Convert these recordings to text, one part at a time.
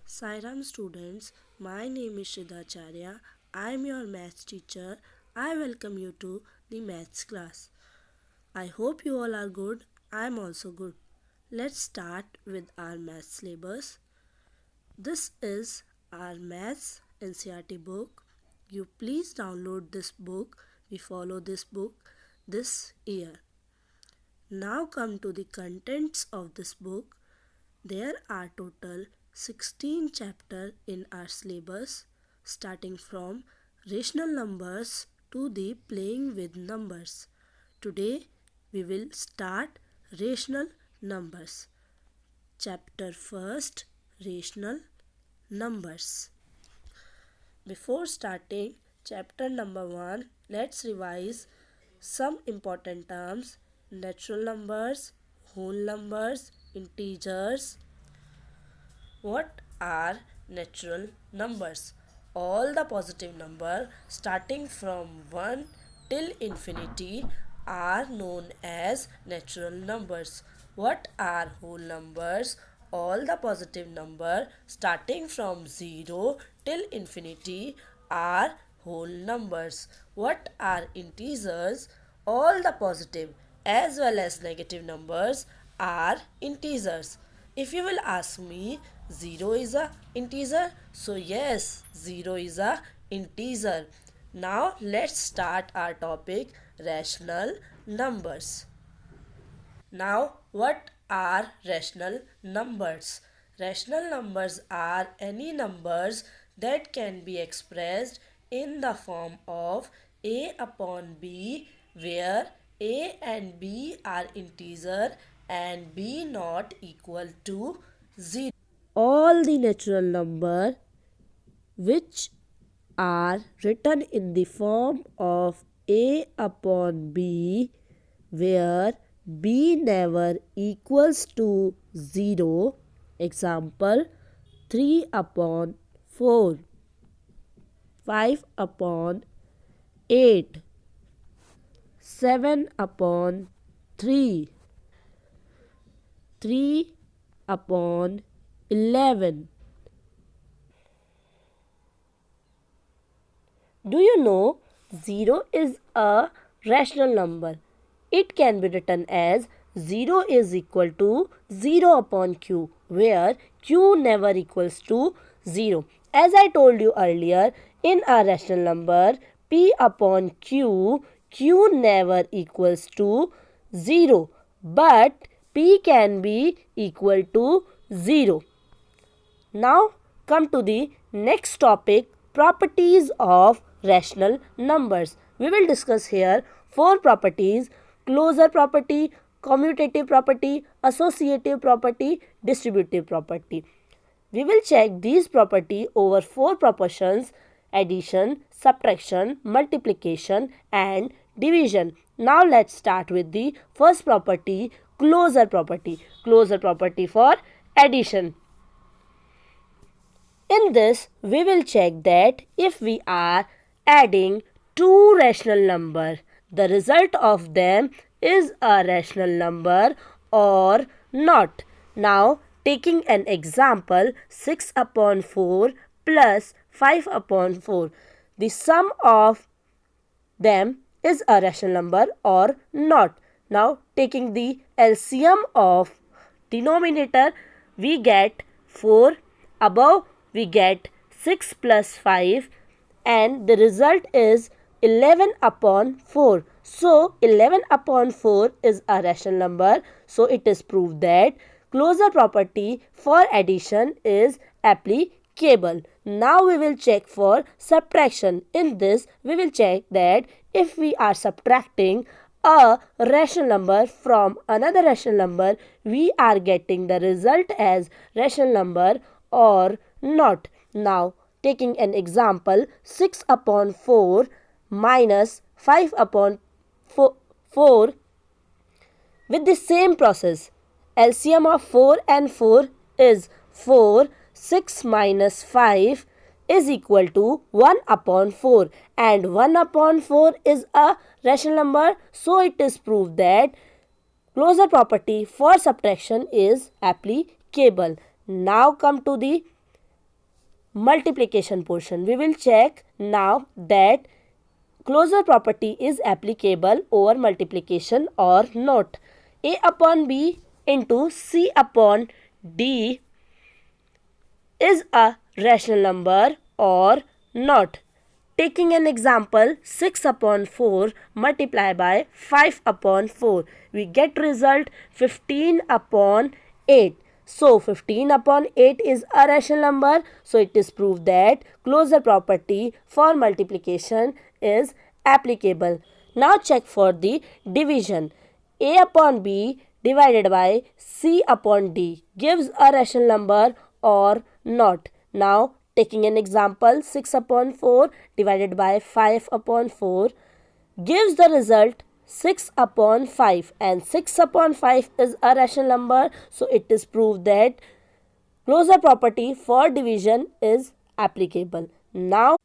Sairam students, my name is Shridharacharya. I am your maths teacher. I welcome you to the maths class. I hope you all are good. I am also good. Let's start with our maths syllabus. This is our maths NCERT book. You please download this book. We follow this book this year. Now come to the contents of this book. There are total 16 chapters in our syllabus, starting from rational numbers to the playing with numbers. Today we will start rational numbers. Chapter first, rational numbers. Before starting chapter number 1, let's revise some important terms: natural numbers, whole numbers, integers. What are natural numbers? All the positive numbers starting from 1 till infinity are known as natural numbers. What are whole numbers? All the positive numbers starting from 0 till infinity are whole numbers. What are integers? All the positive as well as negative numbers are integers. If you will ask me, 0 is a integer? So yes, 0 is a integer. Now let's start our topic, rational numbers. Now what are rational numbers? Rational numbers are any numbers that can be expressed in the form of a upon b, where a and b are integer and b not equal to 0. All the natural numbers which are written in the form of a upon b, where b never equals to 0. Example, 3 upon 4, 5 upon 8, 7 upon 3, 3 upon 11. Do you know 0 is a rational number? It can be written as 0 is equal to 0 upon q, where q never equals to 0. As I told you earlier, in a rational number, p upon q, q never equals to 0, but p can be equal to 0. Now come to the next topic, properties of rational numbers. We will discuss here 4 properties: closure property, commutative property, associative property, distributive property. We will check these property over 4 proportions: addition, subtraction, multiplication and division. Now let's start with the first property, closure property. Closure property for addition. In this, we will check that if we are adding two rational numbers, the result of them is a rational number or not. Now, taking an example, 6 upon 4 plus 5 upon 4. The sum of them is a rational number or not. Now, taking the LCM of denominator, we get 4. Above we get 6 plus 5 and the result is 11 upon 4. So 11 upon 4 is a rational number. So it is proved that closure property for addition is applicable. Now we will check for subtraction. In this we will check that if we are subtracting a rational number from another rational number, we are getting the result as rational number or not. Now taking an example, 6 upon 4 minus 5 upon 4 with the same process. LCM of 4 and 4 is 4. 6 minus 5 is equal to 1 upon 4 and 1 upon 4 is a rational number. So it is proved that closure property for subtraction is applicable. Now come to the multiplication portion. We will check now that closure property is applicable over multiplication or not. A upon B into C upon D is a rational number or not. Taking an example, 6 upon 4 multiplied by 5 upon 4. We get result 15 upon 8. So 15 upon 8 is a rational number. So it is proved that closure property for multiplication is applicable. Now check for the division. A upon B divided by C upon D gives a rational number or not. Now taking an example, 6 upon 4 divided by 5 upon 4 gives the result 6 upon 5, and 6 upon 5 is a rational number. So it is proved that closure property for division is applicable. Now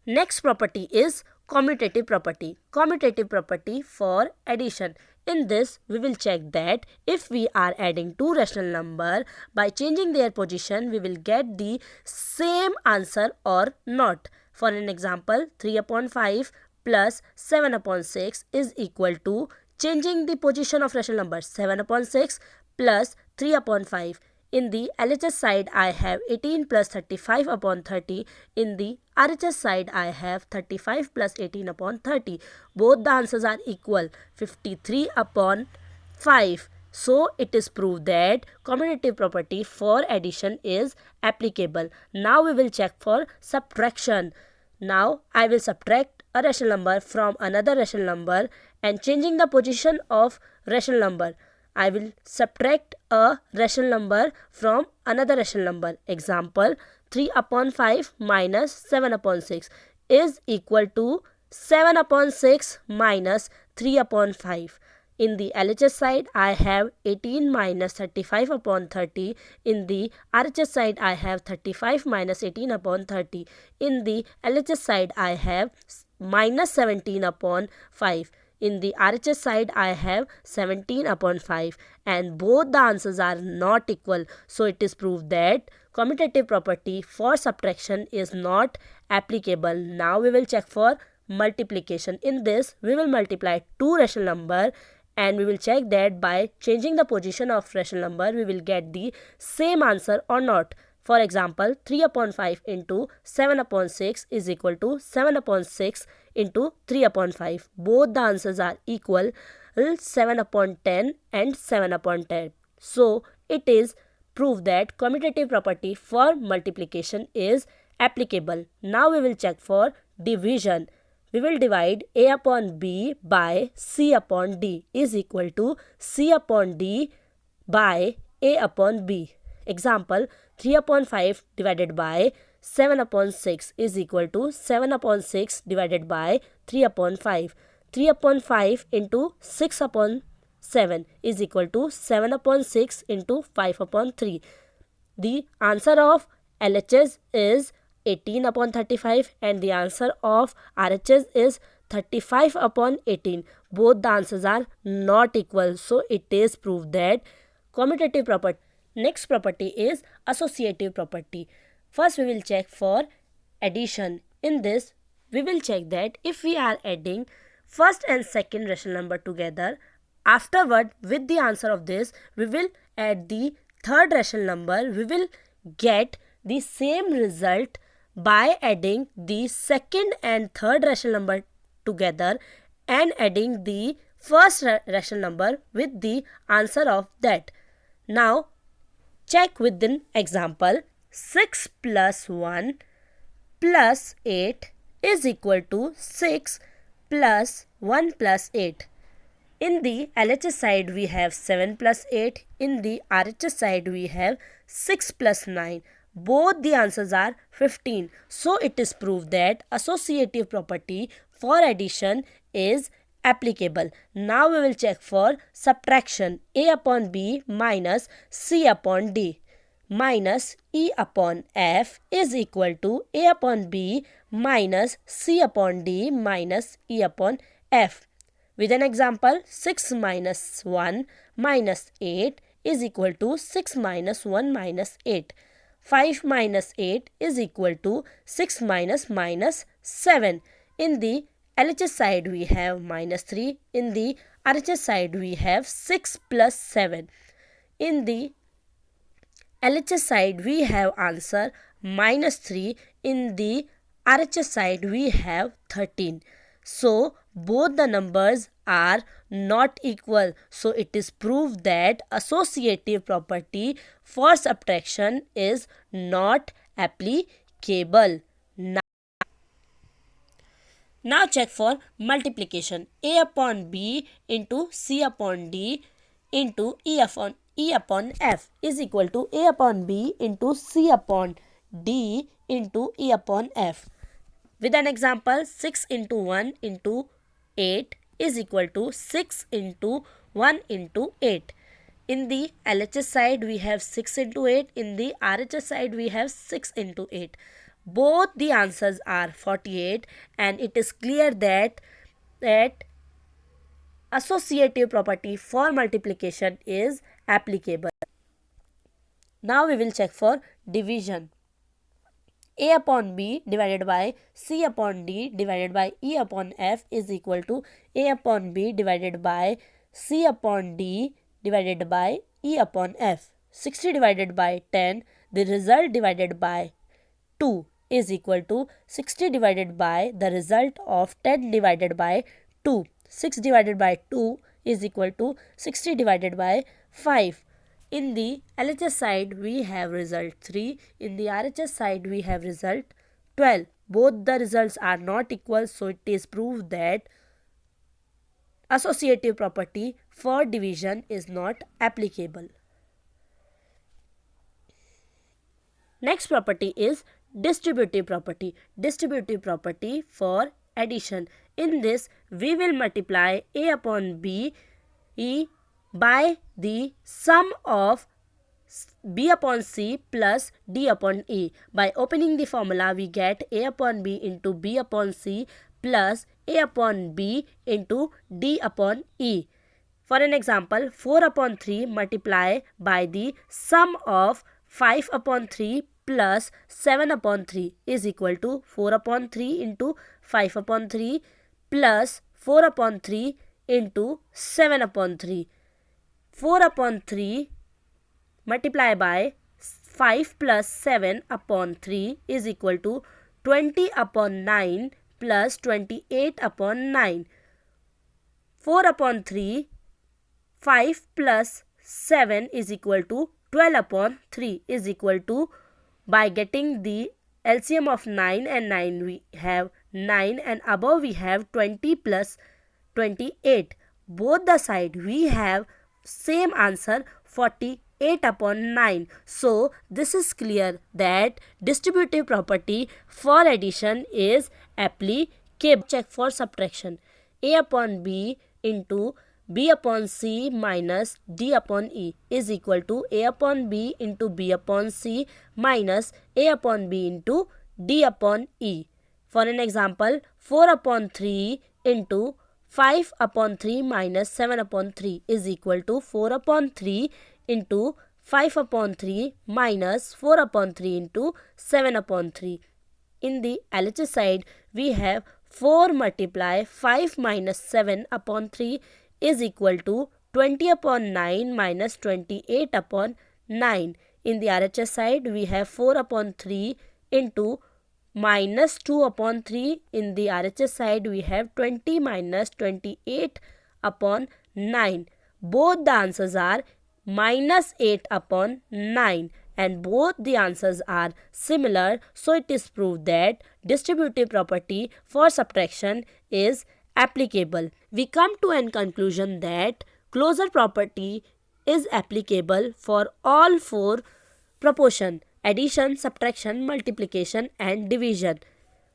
next property is commutative property. Commutative property for addition. In this, we will check that if we are adding two rational numbers, by changing their position, we will get the same answer or not. For an example, 3 upon 5 plus 7 upon 6 is equal to changing the position of rational number 7 upon 6 plus 3 upon 5. In the LHS side, I have 18 plus 35 upon 30. In the RHS side, I have 35 plus 18 upon 30. Both the answers are equal, 53 upon 5. So, it is proved that commutative property for addition is applicable. Now, we will check for subtraction. Now, I will subtract a rational number from another rational number and changing the position of rational number. I will subtract a rational number from another rational number. Example, 3 upon 5 minus 7 upon 6 is equal to 7 upon 6 minus 3 upon 5. In the LHS side, I have 18 minus 35 upon 30. In the RHS side, I have 35 minus 18 upon 30. In the LHS side, I have minus 17 upon 5. In the RHS side, I have 17 upon 5, and both the answers are not equal. So it is proved that commutative property for subtraction is not applicable. Now we will check for multiplication. In this, we will multiply two rational number and we will check that by changing the position of rational number, we will get the same answer or not. For example, 3 upon 5 into 7 upon 6 is equal to 7 upon 6 into 3 upon 5. Both the answers are equal, 7 upon 10 and 7 upon 10. So, it is proved that commutative property for multiplication is applicable. Now, we will check for division. We will divide A upon B by C upon D is equal to C upon D by A upon B. Example, 3 upon 5 divided by 7 upon 6 is equal to 7 upon 6 divided by 3 upon 5. 3 upon 5 into 6 upon 7 is equal to 7 upon 6 into 5 upon 3. The answer of LHS is 18 upon 35 and the answer of RHS is 35 upon 18. Both the answers are not equal. So it is proved that commutative property. Next property is associative property. First we will check for addition. In this, we will check that if we are adding first and second rational number together, afterward with the answer of this, we will add the third rational number. We will get the same result by adding the second and third rational number together and adding the first rational number with the answer of that. Now, check with an example. 6 plus 1 plus 8 is equal to 6 plus 1 plus 8. In the LHS side, we have 7 plus 8. In the RHS side, we have 6 plus 9. Both the answers are 15. So, it is proved that associative property for addition is applicable. Now, we will check for subtraction. A upon B minus C upon D minus E upon F is equal to A upon B minus C upon D minus E upon F. With an example, 6 minus 1 minus 8 is equal to 6 minus 1 minus 8. 5 minus 8 is equal to 6 minus 7. In the LHS side we have minus 3. In the RHS side we have 6 plus 7. In the LHS side we have answer minus 3. In the RHS side we have 13. So both the numbers are not equal. So it is proved that associative property for subtraction is not applicable. Now check for multiplication. A upon B into C upon D into E upon F is equal to A upon B into C upon D into E upon F. With an example, 6 into 1 into 8 is equal to 6 into 1 into 8. In the LHS side we have 6 into 8. In the RHS side we have 6 into 8. Both the answers are 48, and it is clear that associative property for multiplication is applicable. Now we will check for division. A upon B divided by C upon D divided by E upon F is equal to A upon B divided by C upon D divided by E upon F. 60 divided by 10, the result divided by 2 is equal to 60 divided by the result of 10 divided by 2. 6 divided by 2 is equal to 60 divided by 5. In the LHS side we have result 3. In the RHS side we have result 12. Both the results are not equal, so it is proved that associative property for division is not applicable. Next property is distributive property. Distributive property for addition. In this, we will multiply A upon B by the sum of B upon C plus D upon E. By opening the formula, we get A upon B into B upon C plus A upon B into D upon E. For an example, 4 upon 3 multiply by the sum of 5 upon 3 plus 7 upon 3 is equal to 4 upon 3 into 5 upon 3 plus 4 upon 3 into 7 upon 3. 4 upon 3 multiply by 5 plus 7 upon 3 is equal to 20 upon 9 plus 28 upon 9. 4 upon 3, 5 plus 7 is equal to 12 upon 3 is equal to, by getting the LCM of 9 and 9, we have 9, and above we have 20 plus 28. Both the side we have same answer, 48 upon 9. So this is clear that distributive property for addition is applicable. Check for subtraction. A upon B into B upon C minus D upon E is equal to A upon B into B upon C minus A upon B into D upon E. For an example, 4 upon 3 into 5 upon 3 minus 7 upon 3 is equal to 4 upon 3 into 5 upon 3 minus 4 upon 3 into 7 upon 3. In the LHS side, we have 4 multiply 5 minus 7 upon 3 is equal to 20 upon 9 minus 28 upon 9. In the RHS side, we have 4 upon 3 into minus 2 upon 3. In the RHS side, we have 20 minus 28 upon 9. Both the answers are minus 8 upon 9, and both the answers are similar, so it is proved that distributive property for subtraction is applicable. We come to an conclusion that closure property is applicable for all four proportion: addition, subtraction, multiplication and division.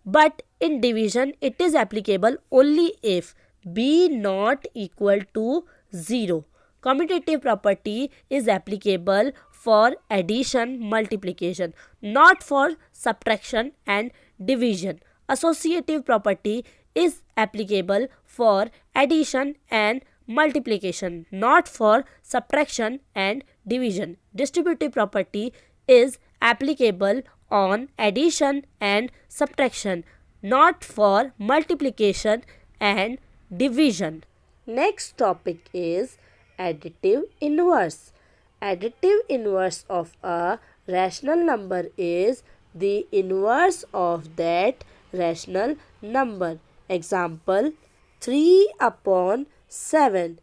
But in division it is applicable only if b not equal to 0. Commutative property is applicable for addition, multiplication, not for subtraction and division. Associative property is applicable for addition and multiplication, not for subtraction and division. Distributive property is applicable on addition and subtraction, not for multiplication and division. Next topic is additive inverse. Additive inverse of a rational number is the inverse of that rational number. Example, 3 upon 7.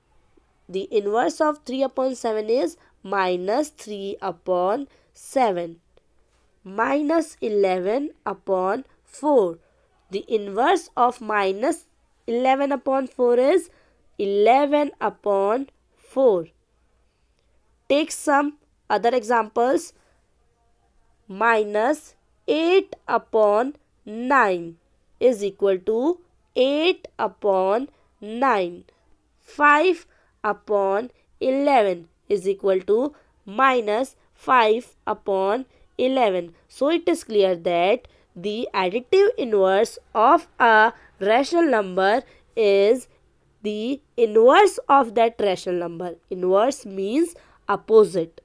The inverse of 3 upon 7 is minus 3 upon 7. Minus 11 upon 4. The inverse of minus 11 upon 4 is 11 upon 4. Take some other examples. Minus 8 upon 9 is equal to 8 upon 9. 5 upon 11 is equal to minus 5 upon 11. So it is clear that the additive inverse of a rational number is the inverse of that rational number. Inverse means opposite.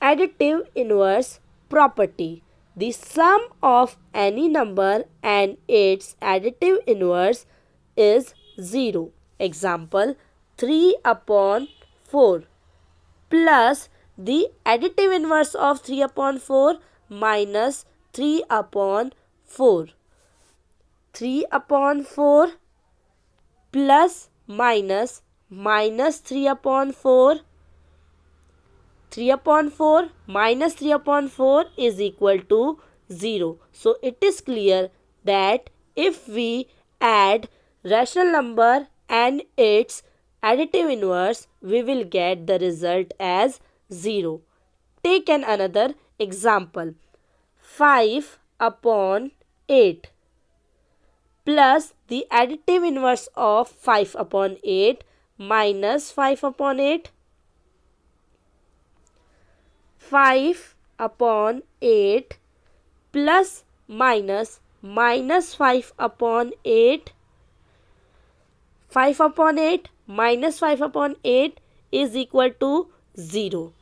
Additive inverse property. The sum of any number and its additive inverse is 0. Example, 3 upon 4 plus the additive inverse of 3 upon 4 minus 3 upon 4. 3 upon 4 plus minus 3 upon 4. 3 upon 4 minus 3 upon 4 is equal to 0. So it is clear that if we add rational number and its additive inverse, we will get the result as 0. Take another example. 5 upon 8 plus the additive inverse of 5 upon 8 minus 5 upon 8. 5 upon 8 plus minus 5 upon 8. 5 upon 8 minus 5 upon 8 is equal to 0.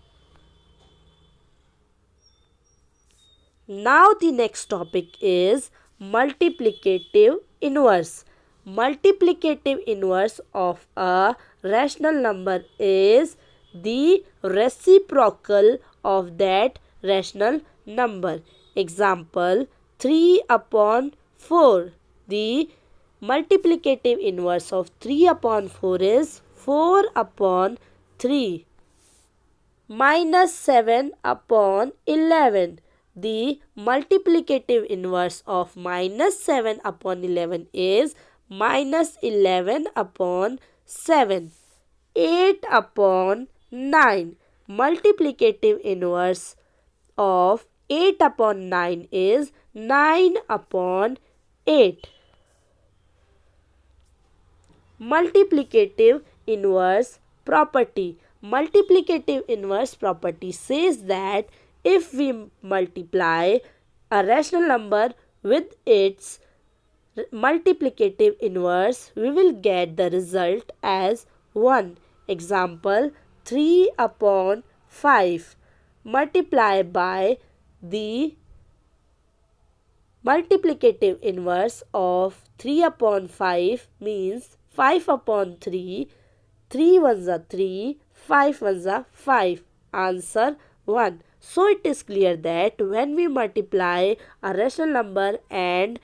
Now the next topic is multiplicative inverse. Multiplicative inverse of a rational number is the reciprocal of that rational number. Example, 3 upon 4. The multiplicative inverse of 3 upon 4 is 4 upon 3. Minus 7 upon 11. The multiplicative inverse of minus 7 upon 11 is minus 11 upon 7. 8 upon 9. Multiplicative inverse of 8 upon 9 is 9 upon 8. Multiplicative inverse property. Multiplicative inverse property says that if we multiply a rational number with its multiplicative inverse, we will get the result as 1. Example, 3 upon 5 multiplied by the multiplicative inverse of 3 upon 5 means 5 upon 3. 3 ones are 3, 5 ones are 5. Answer 1. So it is clear that when we multiply a rational number and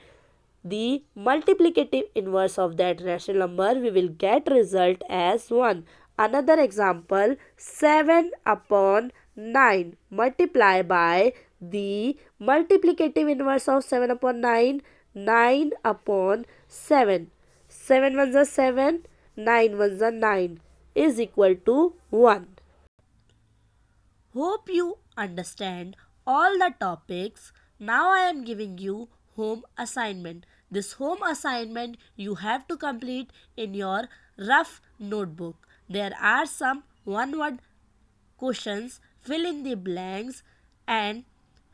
the multiplicative inverse of that rational number, we will get result as 1. Another example, 7 upon 9 multiply by the multiplicative inverse of 7 upon 9, 9 upon 7. 7 ones are 7, 9 ones are 9 is equal to 1. Hope you understand all the topics. Now I am giving you home assignment. This home assignment you have to complete in your rough notebook. There are some one-word questions. Fill in the blanks and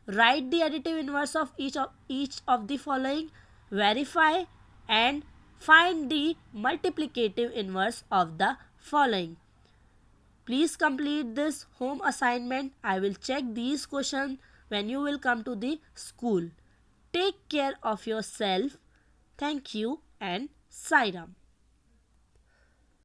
write the additive inverse of each of the following. Verify and find the multiplicative inverse of the following. Please complete this home assignment. I will check these questions when you will come to the school. Take care of yourself. Thank you and Sairam.